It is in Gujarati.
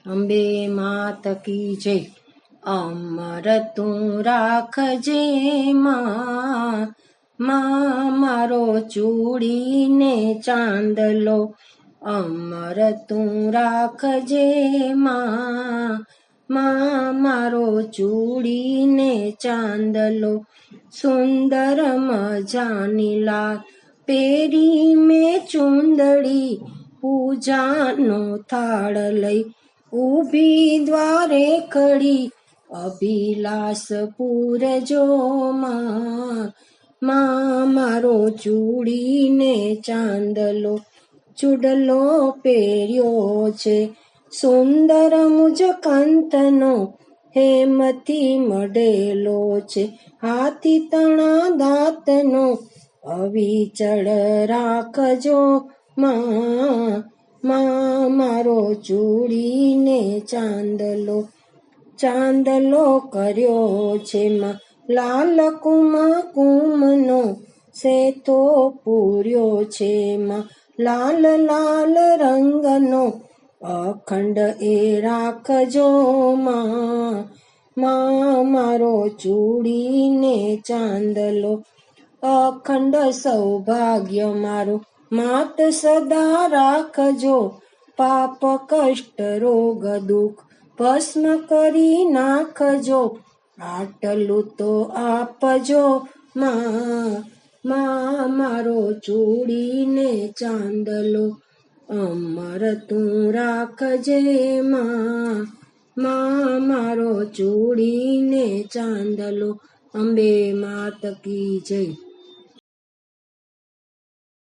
અંબે માત કી જય. અમર તું રાખજે માં, મારો ચૂડીને ચાંદલો. અમર તું રાખજે માં, મારો ચૂડીને ચાંદલો. સુંદર મજાની લાલ પેરી મેં ચૂંદડી, પૂજાનો થાળ લઈ ઊભી દ્વારે ખડી. અભિલાષ પૂરજો માં, મારો ચૂડીને ચાંદલો. ચૂડલો પહેર્યો છે સુંદર મુજ કાંતનો, હેમથી મઢેલો છે હાથી તણા દાંતનો. અવિચળ રાખજો માં, મારો ચૂડીને ચાંદલો. ચાંદલો કર્યો છે માં લાલ કુમકુમનો, સેતો પૂર્યો છે માં લાલ લાલ રંગનો. અખંડ એ રાખજો માં, મારો ચૂડીને ચાંદલો. અખંડ સૌભાગ્ય મારું માત સદા રાખજો, પાપ કષ્ટ રોગ દુઃખ ભસ્મ કરી નાખજો. આટલું તો આપજો માં, મારો ચૂડીને ચાંદલો. અમર તું રાખજે માં, મારો ચૂડીને ચાંદલો. અંબે માત કી જય.